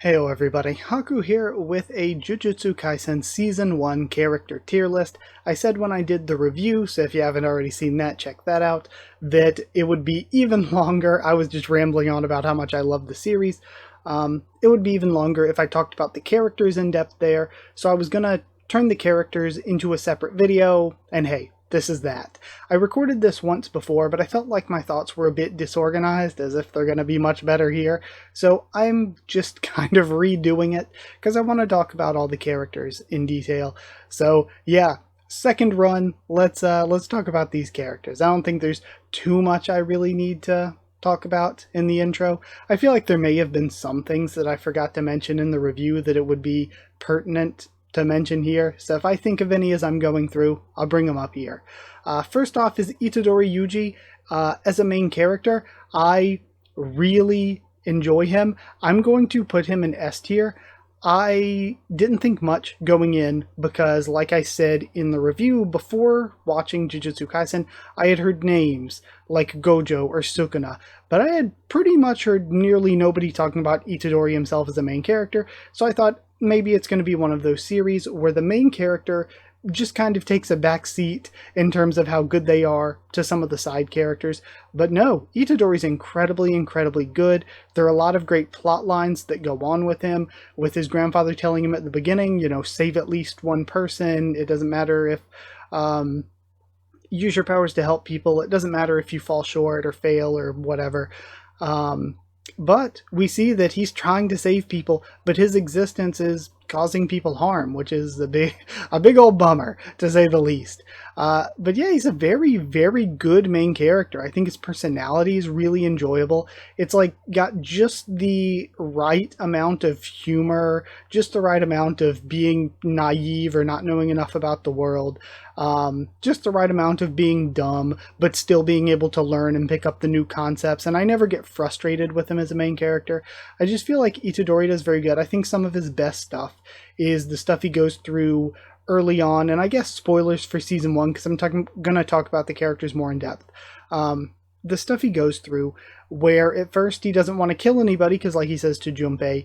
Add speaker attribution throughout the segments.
Speaker 1: Heyo everybody, Haku here with a Jujutsu Kaisen Season 1 character tier list. I said when I did the review, so if you haven't already seen that, check that out, that it would be even longer. I was just rambling on about how much I love the series. It would be even longer if I talked about the characters in depth there, so I was gonna turn the characters into a separate video, and hey, this is that. I recorded this once before, but I felt like my thoughts were a bit disorganized, as if they're going to be much better here. So I'm just kind of redoing it, because I want to talk about all the characters in detail. So yeah, second run, let's talk about these characters. I don't think there's too much I really need to talk about in the intro. I feel like there may have been some things that I forgot to mention in the review that it would be pertinent to mention here, so if I think of any as I'm going through, I'll bring them up here. First off is Itadori Yuji. As a main character, I really enjoy him. I'm going to put him in S tier. I didn't think much going in because, like I said in the review, before watching Jujutsu Kaisen, I had heard names like Gojo or Sukuna, but I had pretty much heard nearly nobody talking about Itadori himself as a main character, so I thought maybe it's going to be one of those series where the main character just kind of takes a back seat in terms of how good they are to some of the side characters. But no, Itadori's incredibly good. There are a lot of great plot lines that go on with him, with his grandfather telling him at the beginning, you know, save at least one person. It doesn't matter if use your powers to help people. It doesn't matter if you fall short or fail or whatever. But we see that he's trying to save people, but his existence is causing people harm, which is a big old bummer, to say the least. But yeah, he's a very good main character. I think his personality is really enjoyable. It's like got just the right amount of humor, just the right amount of being naive or not knowing enough about the world, just the right amount of being dumb, but still being able to learn and pick up the new concepts. And I never get frustrated with him as a main character. I just feel like Itadori does very good. I think some of his best stuff is the stuff he goes through early on, and I guess spoilers for season 1 because I'm going to talk about the characters more in depth. The stuff he goes through where at first he doesn't want to kill anybody because, like he says to Junpei,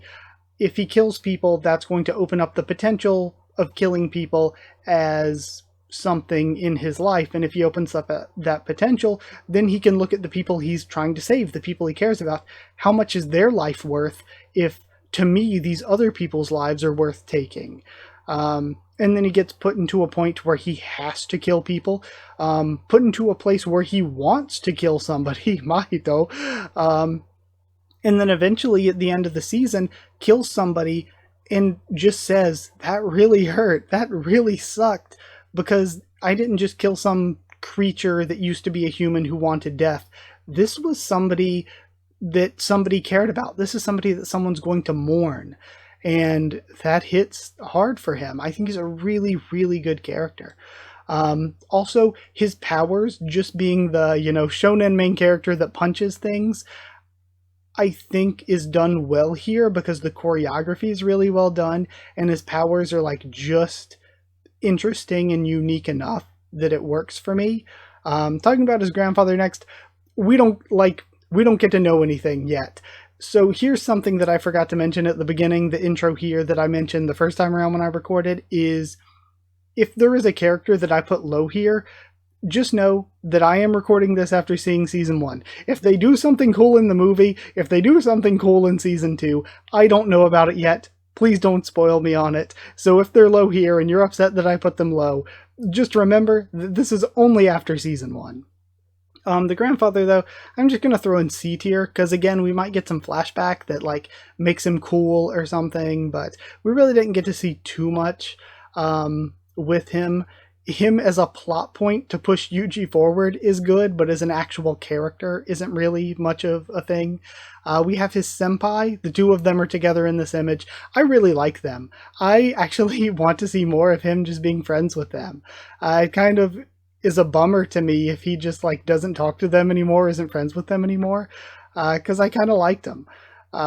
Speaker 1: if he kills people, that's going to open up the potential of killing people as something in his life, and if he opens up that potential, then he can look at the people he's trying to save, the people he cares about. How much is their life worth if, to me, these other people's lives are worth taking? And then he gets put into a point where he has to kill people, put into a place where he wants to kill somebody, Mahito, and then eventually at the end of the season kills somebody and just says, that really hurt, that really sucked, because I didn't just kill some creature that used to be a human who wanted death. This was somebody that somebody cared about. This is somebody that someone's going to mourn. And that hits hard for him. I think he's a really good character. Also, his powers, just being the, shonen main character that punches things, I think is done well here because the choreography is really well done, and his powers are like just interesting and unique enough that it works for me. Talking about his grandfather next, we don't get to know anything yet. So here's something that I forgot to mention at the beginning, the intro here that I mentioned the first time around when I recorded, is if there is a character that I put low here, just know that I am recording this after seeing season 1. If they do something cool in the movie, if they do something cool in season 2, I don't know about it yet. Please don't spoil me on it. So if they're low here and you're upset that I put them low, just remember that this is only after season 1. The grandfather, though, I'm just going to throw in C tier, because again, we might get some flashback that makes him cool or something, but we really didn't get to see too much with him. Him as a plot point to push Yuji forward is good, but as an actual character isn't really much of a thing. We have his senpai. The two of them are together in this image. I really like them. I actually want to see more of him just being friends with them. It kind of is a bummer to me if he just doesn't talk to them anymore, isn't friends with them anymore, because I kind of liked him.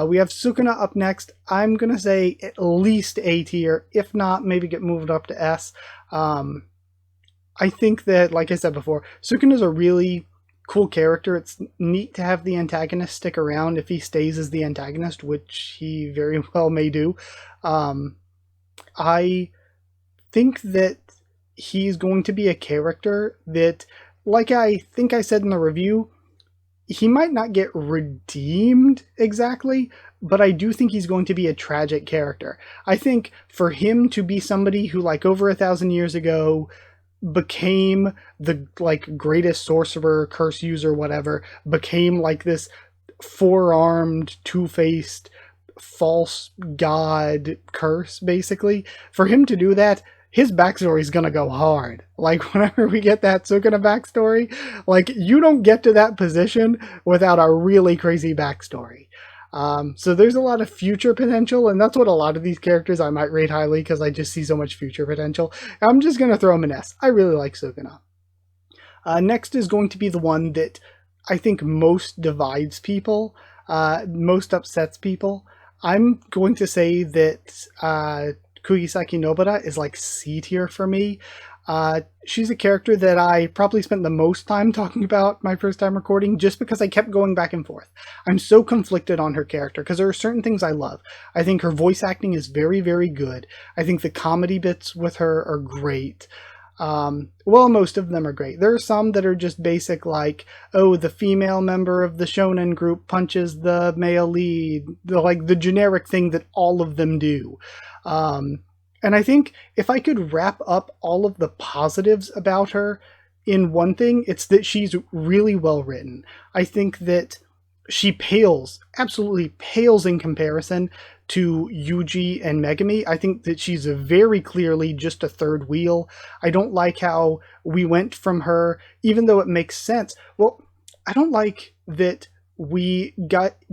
Speaker 1: We have Sukuna up next. I'm going to say at least A tier, if not, maybe get moved up to S. I think that, like I said before, Sukuna's a really cool character. It's neat to have the antagonist stick around if he stays as the antagonist, which he very well may do. I think that he's going to be a character that, like I think I said in the review, he might not get redeemed exactly, but I do think he's going to be a tragic character. I think for him to be somebody who, like, over 1,000 years ago became the, like, greatest sorcerer, curse user, whatever, became like this four-armed, two-faced, false god curse, basically. For him to do that, his backstory is gonna go hard. Like, whenever we get that Sukuna backstory, like, you don't get to that position without a really crazy backstory. So there's a lot of future potential, and that's what a lot of these characters I might rate highly, because I just see so much future potential. I'm just gonna throw him an S. I really like Sukuna. Next is going to be the one that I think most divides people, most upsets people. I'm going to say that Kugisaki Nobara is like C tier for me. She's a character that I probably spent the most time talking about my first time recording, just because I kept going back and forth. I'm so conflicted on her character, because there are certain things I love. I think her voice acting is very, very good. I think the comedy bits with her are great. Well, most of them are great. There are some that are just basic, like, oh, the female member of the shonen group punches the male lead, the generic thing that all of them do. And I think if I could wrap up all of the positives about her in one thing, it's that she's really well written. I think that she absolutely pales in comparison to Yuji and Megami. I think that she's very clearly just a third wheel. I don't like how we went from her, even though it makes sense. Well, I don't like that we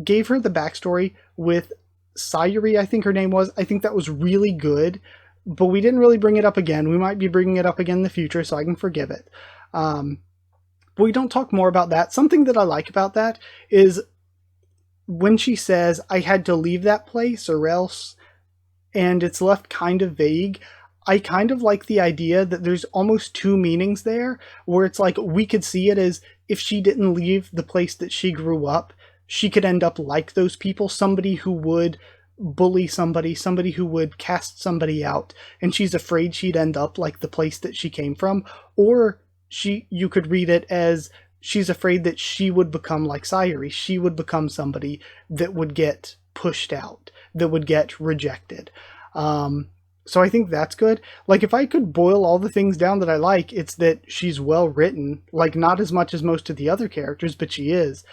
Speaker 1: gave her the backstory with Sayuri, I think her name was. I think that was really good, but we didn't really bring it up again. We might be bringing it up again in the future, so I can forgive it. But we don't talk more about that. Something that I like about that is when she says, I had to leave that place or else, and it's left kind of vague. I kind of like the idea that there's almost two meanings there, where it's like we could see it as if she didn't leave the place that she grew up, she could end up like those people, somebody who would bully somebody who would cast somebody out, and she's afraid she'd end up like the place that she came from. Or you could read it as she's afraid that she would become like Sayuri. She would become somebody that would get pushed out, that would get rejected. So I think that's good. Like, if I could boil all the things down that I like, it's that she's well written, like not as much as most of the other characters, but she is.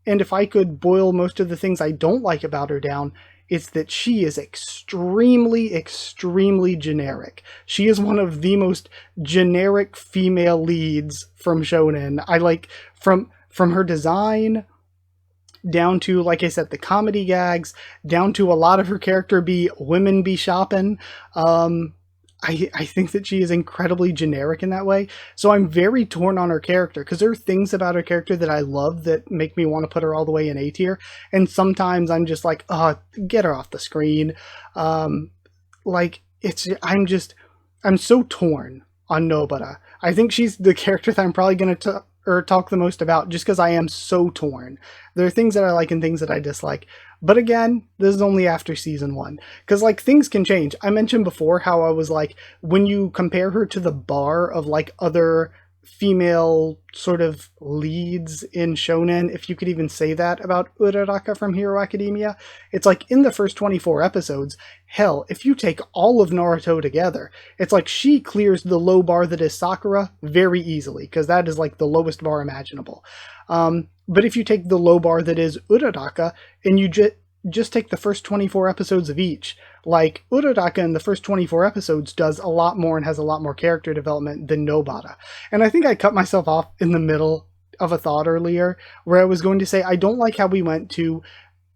Speaker 1: And if I could boil most of the things I don't like about her down, it's that she is extremely, extremely generic. She is one of the most generic female leads from shonen. I like, from her design down to, like I said, the comedy gags, down to a lot of her character be women be shopping. I think that she is incredibly generic in that way. So I'm very torn on her character, because there are things about her character that I love that make me want to put her all the way in A tier. And sometimes I'm just like, oh, get her off the screen. I'm so torn on Nobara. I think she's the character that I'm probably going to talk the most about, just because I am so torn. There are things that I like and things that I dislike. But again, this is only after season 1. Because, like, things can change. I mentioned before how I was like, when you compare her to the bar of, like, other female sort of leads in shonen, if you could even say that about Uraraka from Hero Academia, it's like in the first 24 episodes, hell, if you take all of Naruto together, it's like she clears the low bar that is Sakura very easily, because that is like the lowest bar imaginable. But if you take the low bar that is Uraraka, and you just take the first 24 episodes of each, like, Uraraka in the first 24 episodes does a lot more and has a lot more character development than Nobara. And I think I cut myself off in the middle of a thought earlier, where I was going to say, I don't like how we went to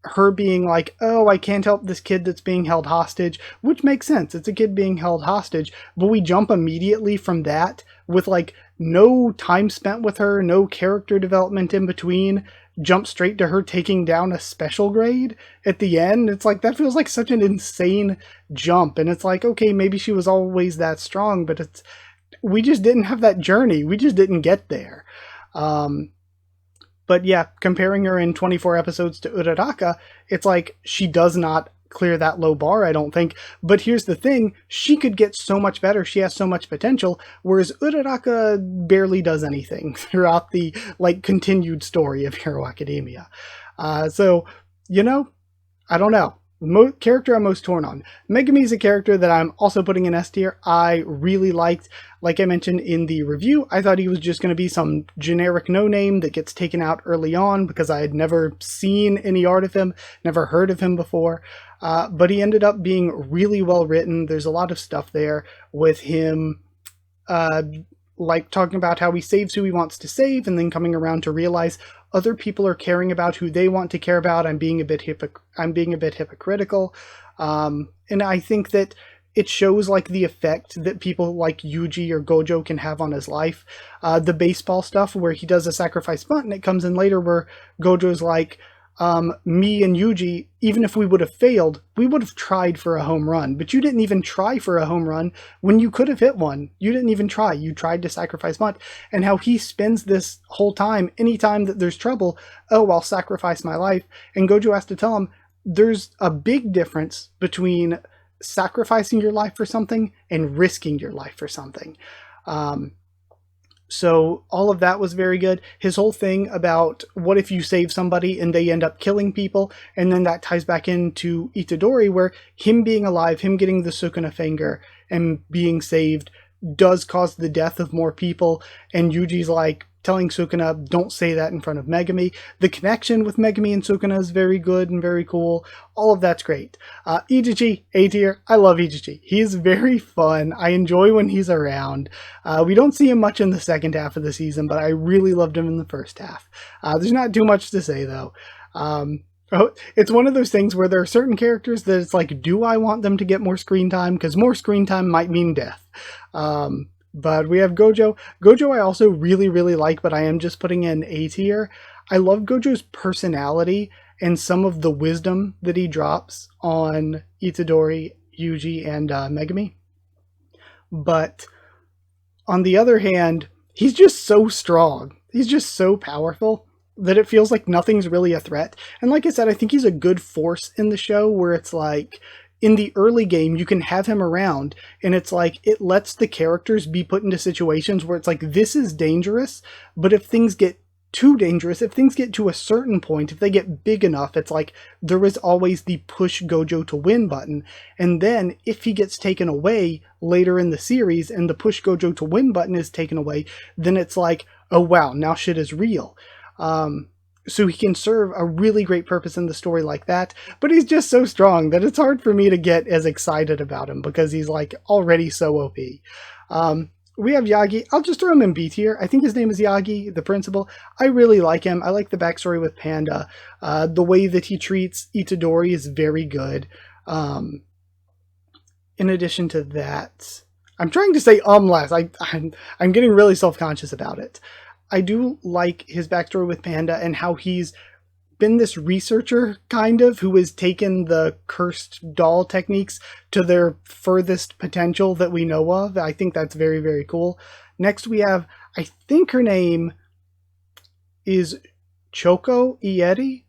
Speaker 1: her being like, oh, I can't help this kid that's being held hostage, which makes sense. It's a kid being held hostage, but we jump immediately from that with, like, no time spent with her, no character development in between, jump straight to her taking down a special grade at the end. It's like, that feels like such an insane jump. And it's like, okay, maybe she was always that strong, but we just didn't have that journey. We just didn't get there. But yeah, comparing her in 24 episodes to Uraraka, it's like she does not clear that low bar, I don't think. But here's the thing, she could get so much better. She has so much potential, whereas Uraraka barely does anything throughout the like continued story of Hero Academia. So, you know, I don't know. Character I'm most torn on. Megumi is a character that I'm also putting in S tier. I really liked, like I mentioned in the review, I thought he was just going to be some generic no-name that gets taken out early on because I had never seen any art of him, never heard of him before. But he ended up being really well written. There's a lot of stuff there with him like talking about how he saves who he wants to save and then coming around to realize other people are caring about who they want to care about. I'm being a bit hypocritical. And I think that it shows like the effect that people like Yuji or Gojo can have on his life. The baseball stuff where he does a sacrifice bunt and it comes in later where Gojo's like, me and Yuji, even if we would have failed, we would have tried for a home run. But you didn't even try for a home run when you could have hit one. You didn't even try. You tried to sacrifice bunt. And how he spends this whole time, anytime that there's trouble, oh, I'll sacrifice my life. And Gojo has to tell him, there's a big difference between sacrificing your life for something and risking your life for something. So all of that was very good. His whole thing about what if you save somebody and they end up killing people, and then that ties back into Itadori where him being alive, him getting the Sukuna finger and being saved does cause the death of more people, and Yuji's like telling Sukuna, don't say that in front of Megumi. The connection with Megumi and Sukuna is very good and very cool. All of that's great. Ichichi, A tier. I love Ichichi. He's very fun. I enjoy when he's around. We don't see him much in the second half of the season, but I really loved him in the first half. There's not too much to say, though. It's one of those things where there are certain characters that it's like, do I want them to get more screen time? Because more screen time might mean death. But we have Gojo. Gojo I also really, really like, but I am just putting in A tier. I love Gojo's personality and some of the wisdom that he drops on Itadori, Yuji, and Megumi. But on the other hand, he's just so strong. He's just so powerful that it feels like nothing's really a threat. And like I said, I think he's a good force in the show where it's like, in the early game, you can have him around, and it's like, it lets the characters be put into situations where it's like, this is dangerous, but if things get too dangerous, if things get to a certain point, if they get big enough, it's like, there is always the push Gojo to win button, and then if he gets taken away later in the series, and the push Gojo to win button is taken away, then it's like, oh wow, now shit is real. So he can serve a really great purpose in the story like that, but he's just so strong that it's hard for me to get as excited about him because he's like already so OP. We have Yagi. I'll just throw him in B tier. I think his name is Yagi, the principal. I really like him. I like the backstory with Panda. The way that he treats Itadori is very good. In addition to that, I'm trying to say less. I'm getting really self-conscious about it. I do like his backstory with Panda and how he's been this researcher, kind of, who has taken the cursed doll techniques to their furthest potential that we know of. I think that's very, very cool. Next we have, I think her name is Choco Ieri.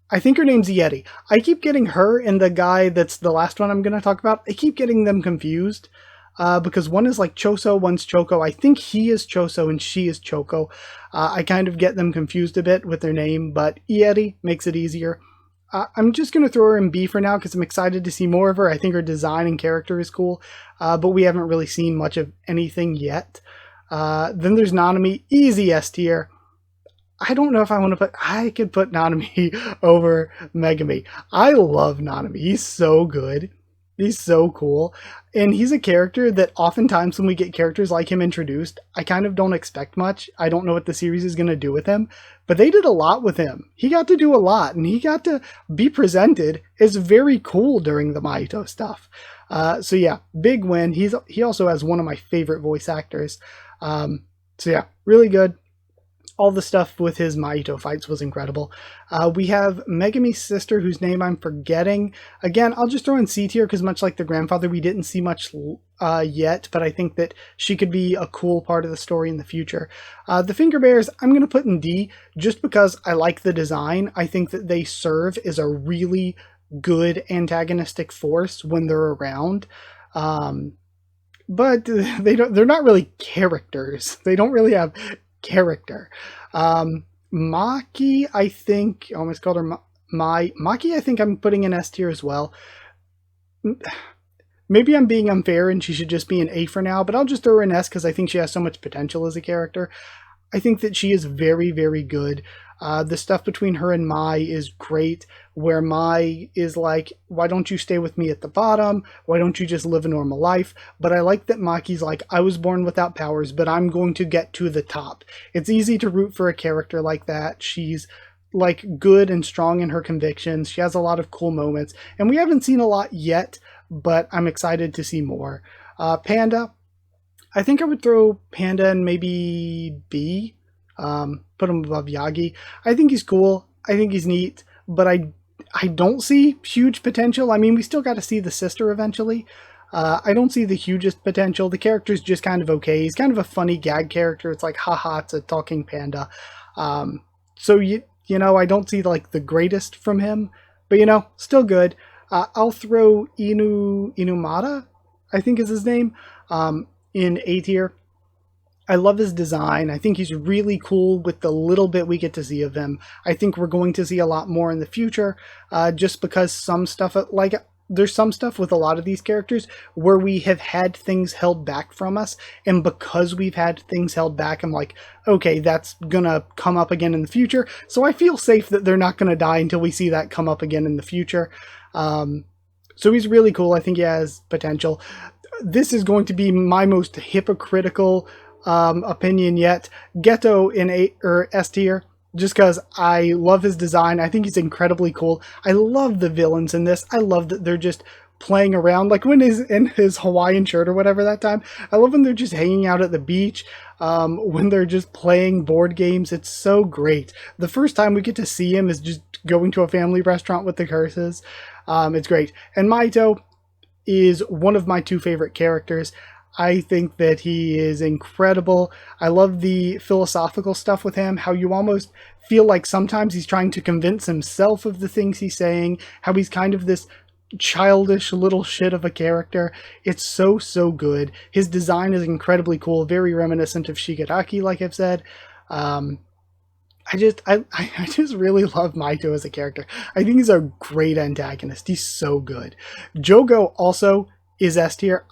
Speaker 1: I think her name's Ieri. I keep getting her and the guy that's the last one I'm going to talk about, I keep getting them confused. Because one is like Choso, one's Choco. I think he is Choso and she is Choco. I kind of get them confused a bit with their name, but Ieri makes it easier. I'm just going to throw her in B for now because I'm excited to see more of her. I think her design and character is cool, but we haven't really seen much of anything yet. Then there's Nanami, easy S tier. I don't know if I could put Nanami over Megumi. I love Nanami. He's so good. He's so cool. And he's a character that oftentimes when we get characters like him introduced, I kind of don't expect much. I don't know what the series is going to do with him, but they did a lot with him. He got to do a lot and he got to be presented as very cool during the Mahito stuff. So yeah, big win. He also has one of my favorite voice actors. So yeah, really good. all the stuff with his Mahito fights was incredible. We have Megumi's sister, whose name I'm forgetting. Again, I'll just throw in C tier because much like the grandfather, we didn't see much yet, but I think that she could be a cool part of the story in the future. The Finger Bears, I'm going to put in D just because I like the design. I think that they serve as a really good antagonistic force when they're around. But they're not really characters. They don't really have character. Maki, I think, I almost called her Maki, I think I'm putting in S tier as well. Maybe I'm being unfair and she should just be an A for now, but I'll just throw her in S because I think she has so much potential as a character. I think that she is very, very good. The stuff between her and Mai is great, where Mai is like, why don't you stay with me at the bottom? Why don't you just live a normal life? But I like that Maki's like, I was born without powers, but I'm going to get to the top. It's easy to root for a character like that. She's like good and strong in her convictions. She has a lot of cool moments, and we haven't seen a lot yet, but I'm excited to see more. Panda, I think I would throw Panda in maybe B. Put him above Yagi. I think he's cool. I think he's neat, but I don't see huge potential. I mean, we still got to see the sister eventually. I don't see the hugest potential. The character's just kind of okay. He's kind of a funny gag character. It's like, haha, it's a talking panda. So you know, I don't see like the greatest from him, but you know, still good. I'll throw Inumata, I think is his name, in A tier. I love his design. I think he's really cool with the little bit we get to see of him. I think we're going to see a lot more in the future, just because some stuff, like, there's some stuff with a lot of these characters where we have had things held back from us, and because we've had things held back, I'm like, okay, that's gonna come up again in the future, so I feel safe that they're not gonna die until we see that come up again in the future. So he's really cool. I think he has potential. This is going to be my most hypocritical opinion yet. Geto in A or S tier, just because I love his design. I think he's incredibly cool. I love the villains in this. I love that they're just playing around, like when he's in his Hawaiian shirt or whatever that time. I love when they're just hanging out at the beach, when they're just playing board games. It's so great. The first time we get to see him is just going to a family restaurant with the curses. It's great. And Mahito is one of my two favorite characters. I think that he is incredible. I love the philosophical stuff with him, how you almost feel like sometimes he's trying to convince himself of the things he's saying, how he's kind of this childish little shit of a character. It's so, so good. His design is incredibly cool, very reminiscent of Shigaraki, like I've said. I just really love Mahito as a character. I think he's a great antagonist. He's so good. Jogo also is S tier.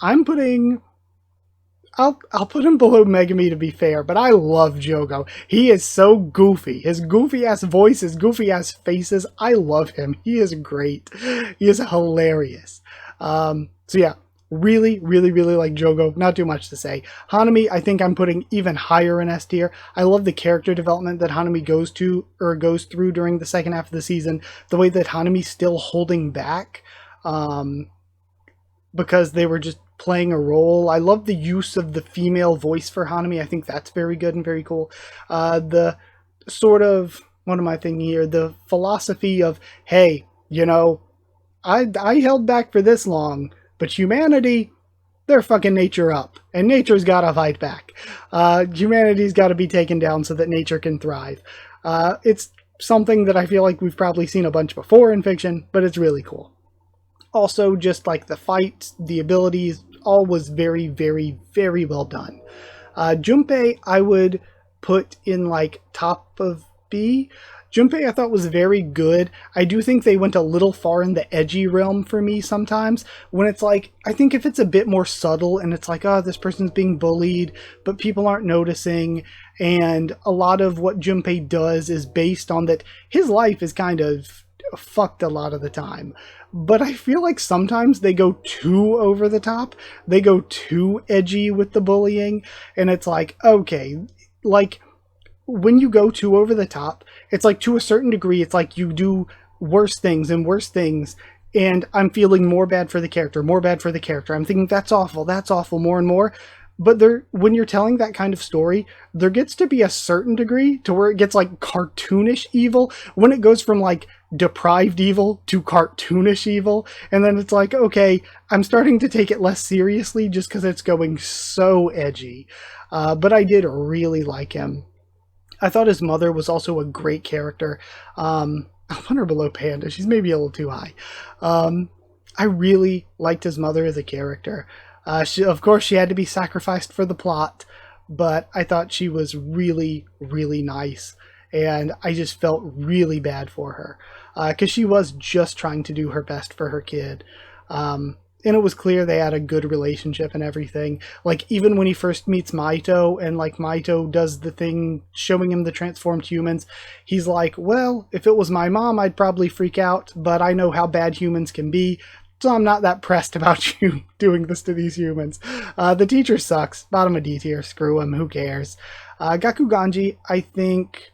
Speaker 1: I'll put him below Megumi to be fair, but I love Jogo. He is so goofy. His goofy ass voice, his goofy ass faces. I love him. He is great. He is hilarious. So yeah, really, really, really like Jogo. Not too much to say. Hanami, I think I'm putting even higher in S tier. I love the character development that Hanami goes through during the second half of the season. The way that Hanami's still holding back, because they were just playing a role. I love the use of the female voice for Hanami. I think that's very good and very cool. The sort of, what am I thinking here? The philosophy of, hey, you know, I held back for this long, but humanity, they're fucking nature up, and nature's gotta fight back. Humanity's gotta be taken down so that nature can thrive. It's something that I feel like we've probably seen a bunch before in fiction, but it's really cool. Also, just like the fights, the abilities, all was very, very, very well done. Junpei, I would put in like top of B. Junpei I thought was very good. I do think they went a little far in the edgy realm for me sometimes, when it's like, I think if it's a bit more subtle and it's like, oh, this person's being bullied, but people aren't noticing, and a lot of what Junpei does is based on that his life is kind of fucked a lot of the time. But I feel like sometimes they go too over the top. They go too edgy with the bullying. And it's like, okay, like when you go too over the top, it's like to a certain degree, it's like you do worse things and worse things. And I'm feeling more bad for the character, more bad for the character. I'm thinking that's awful, more and more. But there, when you're telling that kind of story, there gets to be a certain degree to where it gets like cartoonish evil, when it goes from like deprived evil to cartoonish evil. And then it's like, okay, I'm starting to take it less seriously just because it's going so edgy. But I did really like him. I thought his mother was also a great character. I'll put her below Panda. She's maybe a little too high. I really liked his mother as a character. Of course, she had to be sacrificed for the plot, but I thought she was really, really nice. And I just felt really bad for her because she was just trying to do her best for her kid. And it was clear they had a good relationship and everything. Like, even when he first meets Maito and, like, Maito does the thing showing him the transformed humans, he's like, well, if it was my mom, I'd probably freak out, but I know how bad humans can be, so I'm not that pressed about you doing this to these humans. The teacher sucks. Bottom of D tier. Screw him. Who cares? Gakuganji, I think,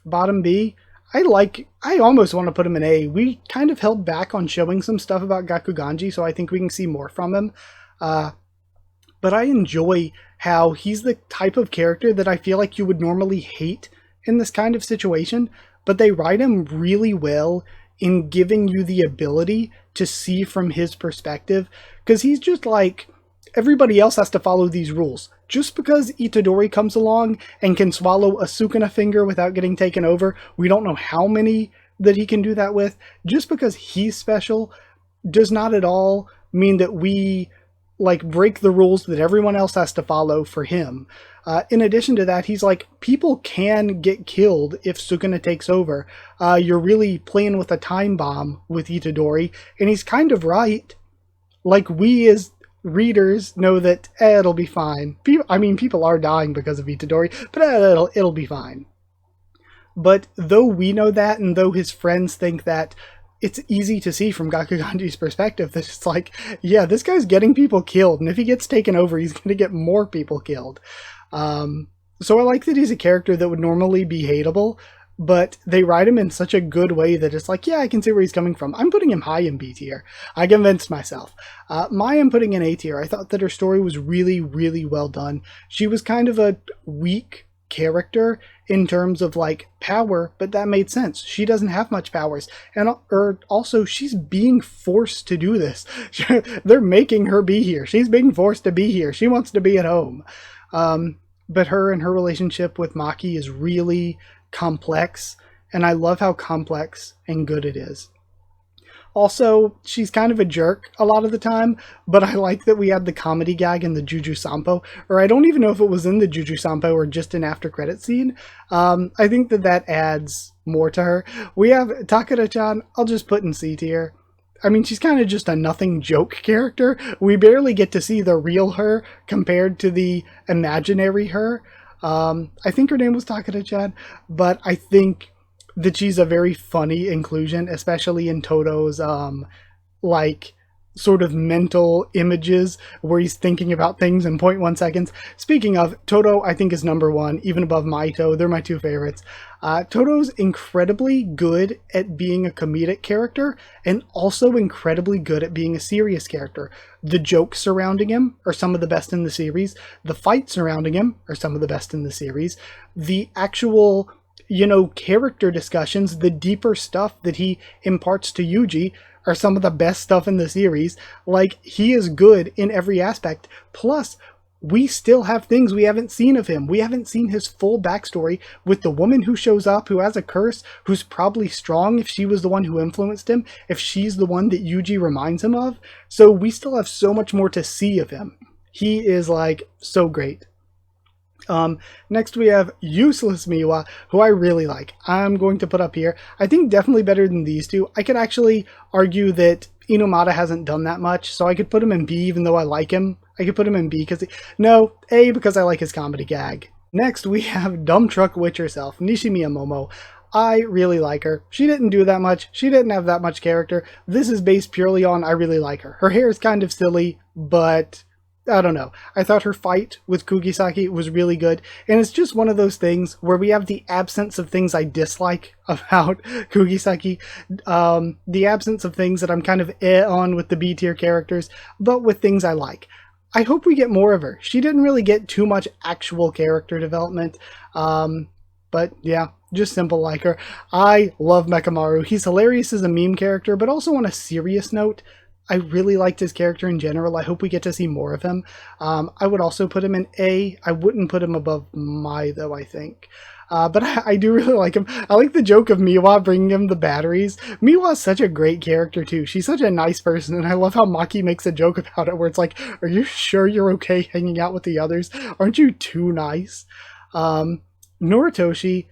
Speaker 1: bottom B. I almost want to put him in A. We kind of held back on showing some stuff about Gakuganji, so I think we can see more from him. But I enjoy how he's the type of character that I feel like you would normally hate in this kind of situation, but they write him really well in giving you the ability to see from his perspective, because he's just like, everybody else has to follow these rules. Just because Itadori comes along and can swallow a Sukuna finger without getting taken over, we don't know how many that he can do that with. Just because he's special does not at all mean that we like break the rules that everyone else has to follow for him. In addition to that, he's like, people can get killed if Sukuna takes over. You're really playing with a time bomb with Itadori, and he's kind of right. Like, we as readers know that it'll be fine. People are dying because of Itadori, but it'll be fine. But though we know that, and though his friends think that, it's easy to see from Gakuganji's perspective that it's like, yeah, this guy's getting people killed, and if he gets taken over, he's going to get more people killed. So I like that he's a character that would normally be hateable, but they write him in such a good way that it's like, yeah, I can see where he's coming from. I'm putting him high in B tier. I convinced myself. Maya I'm putting in A tier. I thought that her story was really, really well done. She was kind of a weak character in terms of like power, but that made sense. She doesn't have much powers, and also she's being forced to do this. They're making her be here. She's being forced to be here. She wants to be at home. But her and her relationship with Maki is really complex, and I love how complex and good it is. Also, she's kind of a jerk a lot of the time, but I like that we had the comedy gag in the Juju Sampo, or I don't even know if it was in the Juju Sampo or just an after credit scene. I think that adds more to her. We have Takara-chan, I'll just put in C tier. I mean, she's kind of just a nothing joke character. We barely get to see the real her compared to the imaginary her. I think her name was Takara-chan, but I think that she's a very funny inclusion, especially in Toto's, like, sort of mental images where he's thinking about things in 0.1 seconds. Speaking of, Toto, I think, is number one, even above Maito. They're my two favorites. Toto's incredibly good at being a comedic character and also incredibly good at being a serious character. The jokes surrounding him are some of the best in the series. The fights surrounding him are some of the best in the series. The actual, character discussions, the deeper stuff that he imparts to Yuji are some of the best stuff in the series. Like, he is good in every aspect. Plus, we still have things we haven't seen of him. We haven't seen his full backstory with the woman who shows up, who has a curse, who's probably strong if she was the one who influenced him, if she's the one that Yuji reminds him of. So we still have so much more to see of him. He is, like, so great. Next we have Useless Miwa, who I really like. I'm going to put up here. I think definitely better than these two. I could actually argue that Inomata hasn't done that much, so I could put him in B even though I like him. I could put him in B because... No, A, because I like his comedy gag. Next we have Dumb Truck Witch herself, Nishimiya Momo. I really like her. She didn't do that much. She didn't have that much character. This is based purely on I really like her. Her hair is kind of silly, but... I don't know. I thought her fight with Kugisaki was really good, and it's just one of those things where we have the absence of things I dislike about Kugisaki, the absence of things that I'm kind of on with the B tier characters, but with things I like. I hope we get more of her. She didn't really get too much actual character development. But yeah, just simple like her. I love Mekamaru. He's hilarious as a meme character, but also on a serious note, I really liked his character in general. I hope we get to see more of him. I would also put him in A. I wouldn't put him above Mai, though, I think. But I do really like him. I like the joke of Miwa bringing him the batteries. Miwa's such a great character, too. She's such a nice person, and I love how Maki makes a joke about it, where it's like, are you sure you're okay hanging out with the others? Aren't you too nice? Noritoshi,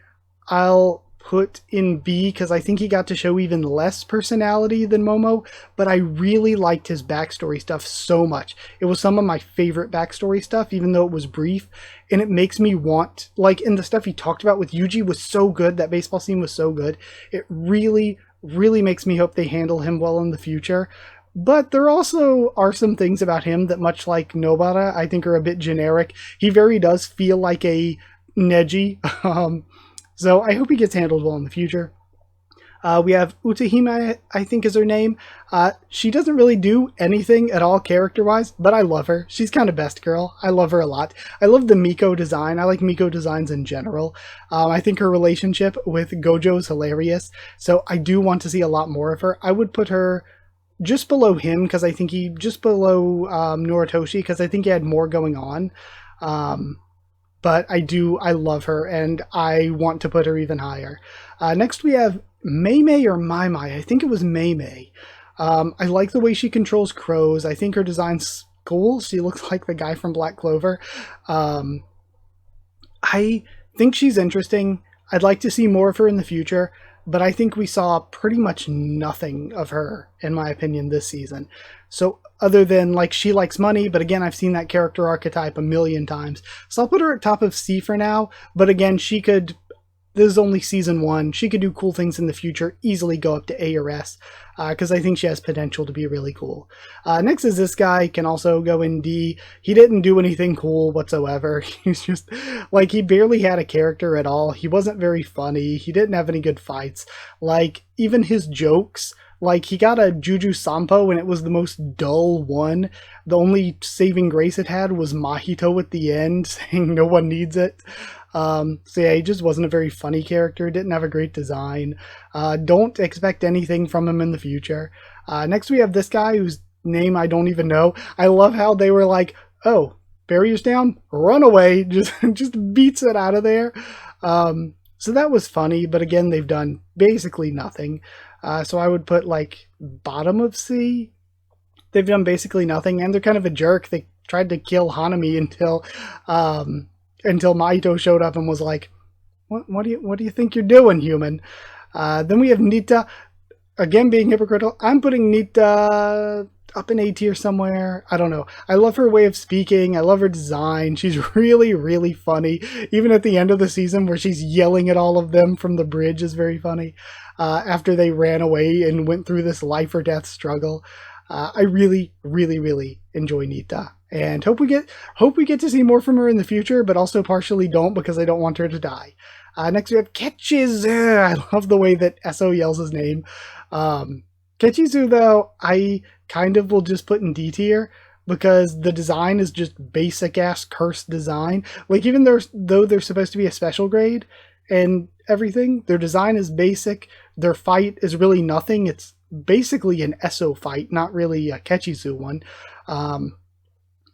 Speaker 1: I'll put in B because I think he got to show even less personality than Momo, but I really liked his backstory stuff so much. It was some of my favorite backstory stuff, even though it was brief, and it makes me want, like, and the stuff he talked about with Yuji was so good, that baseball scene was so good, it really, really makes me hope they handle him well in the future. But there also are some things about him that, much like Nobara, I think are a bit generic. He very does feel like a Neji. So I hope he gets handled well in the future. We have Utahime, I think is her name. She doesn't really do anything at all character-wise, but I love her. She's kind of best girl. I love her a lot. I love the Miko design. I like Miko designs in general. I think her relationship with Gojo is hilarious, so I do want to see a lot more of her. I would put her just below him, because I think just below Noritoshi, because I think he had more going on. But I love her, and I want to put her even higher. Next we have Mei or Mai. I think it was Mei. I like the way she controls crows. I think her design's cool. She looks like the guy from Black Clover. I think she's interesting. I'd like to see more of her in the future, but I think we saw pretty much nothing of her, in my opinion, this season. So other than, like, she likes money, but again, I've seen that character archetype a million times. So I'll put her at top of C for now, but again, this is only season 1. She could do cool things in the future, easily go up to A or S, because I think she has potential to be really cool. Next is this guy, can also go in D. He didn't do anything cool whatsoever. He's just, like, he barely had a character at all. He wasn't very funny. He didn't have any good fights. Like, even his jokes, like, he got a Juju Sampo and it was the most dull one. The only saving grace it had was Mahito at the end saying no one needs it. So yeah, he just wasn't a very funny character, didn't have a great design. Don't expect anything from him in the future. Next we have this guy whose name I don't even know. I love how they were like, oh, barriers down, run away, just beats it out of there. So that was funny, but again, they've done basically nothing. So I would put, like, bottom of C. They've done basically nothing, and they're kind of a jerk. They tried to kill Hanami until Mahito showed up and was like, what do you think you're doing, human? Then we have Nita, again being hypocritical. I'm putting Nita up in A tier somewhere. I don't know. I love her way of speaking. I love her design. She's really, really funny. Even at the end of the season where she's yelling at all of them from the bridge is very funny. After they ran away and went through this life or death struggle. I really, really, really enjoy Nita, and hope we get to see more from her in the future, but also partially don't, because I don't want her to die. Next we have Kechizu. I love the way that Eso yells his name. Kechizu, though, I kind of will just put in D tier, because the design is just basic ass cursed design. Like, even though they're supposed to be a special grade and everything, their design is basic. Their fight is really nothing. It's basically an Eso fight, not really a Kechizu one.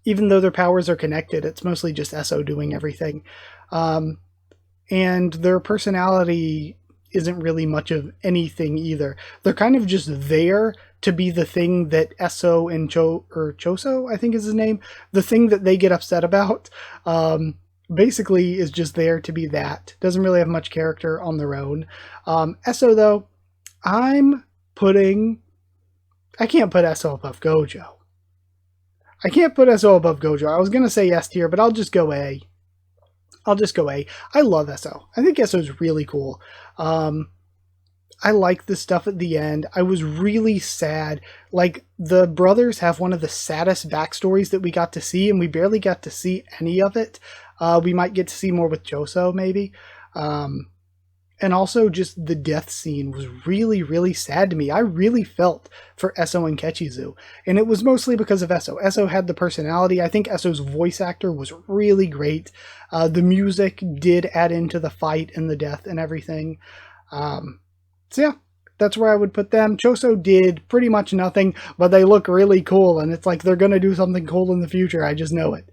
Speaker 1: Even though their powers are connected, it's mostly just Eso doing everything. And their personality isn't really much of anything either. They're kind of just there to be the thing that Eso and Choso, I think is his name, the thing that they get upset about, basically is just there to be that. Doesn't really have much character on their own. Eso, though, I can't put Eso above Gojo. I can't put Eso above Gojo. I was going to say S tier, but I'll just go A. I love Eso. I think Eso is really cool. I like the stuff at the end. I was really sad. Like, the brothers have one of the saddest backstories that we got to see, and we barely got to see any of it. We might get to see more with Choso, maybe. And also just the death scene was really, really sad to me. I really felt for Esso and Kechizu. And it was mostly because of Esso. Esso had the personality. I think Esso's voice actor was really great. The music did add into the fight and the death and everything. So yeah, that's where I would put them. Choso did pretty much nothing, but they look really cool. And it's like they're going to do something cool in the future. I just know it.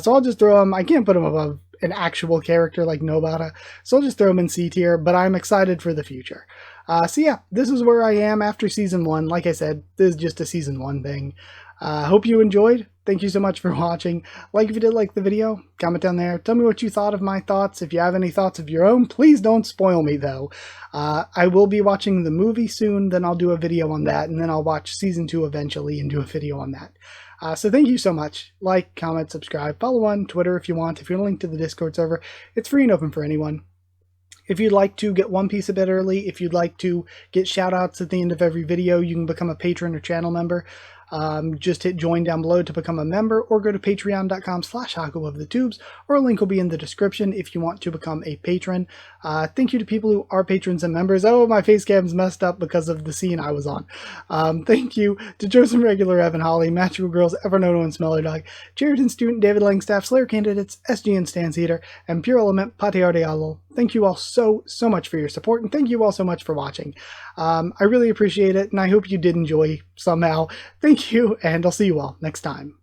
Speaker 1: So I'll just throw them. I can't put them above an actual character like Nobara, so I'll just throw them in C tier, but I'm excited for the future. So yeah, this is where I am after season 1. Like I said, this is just a season 1 thing. Hope you enjoyed. Thank you so much for watching. Like if you did like the video, comment down there. Tell me what you thought of my thoughts. If you have any thoughts of your own, please don't spoil me though. I will be watching the movie soon, then I'll do a video on that, and then I'll watch season 2 eventually and do a video on that. So thank you so much. Like, comment, subscribe, follow on Twitter if you want. If you're linked to the Discord server, it's free and open for anyone. If you'd like to get One Piece a bit early, if you'd like to get shoutouts at the end of every video, you can become a patron or channel member. Just hit join down below to become a member, or go to patreon.com/Haku of the Tubes, or a link will be in the description if you want to become a patron. Thank you to people who are patrons and members. Oh, my face cam's messed up because of the scene I was on. Thank you to Joseph Regular, Evan Holly, Magical Girls, Evernoto and Smeller Dog, Sheridan Student, David Langstaff, Slayer Candidates, SG and Stan Cedar, and Pure Element, Patiar Diallo. Thank you all so much for your support, and thank you all so much for watching. I really appreciate it, and I hope you did enjoy somehow. Thank you, and I'll see you all next time.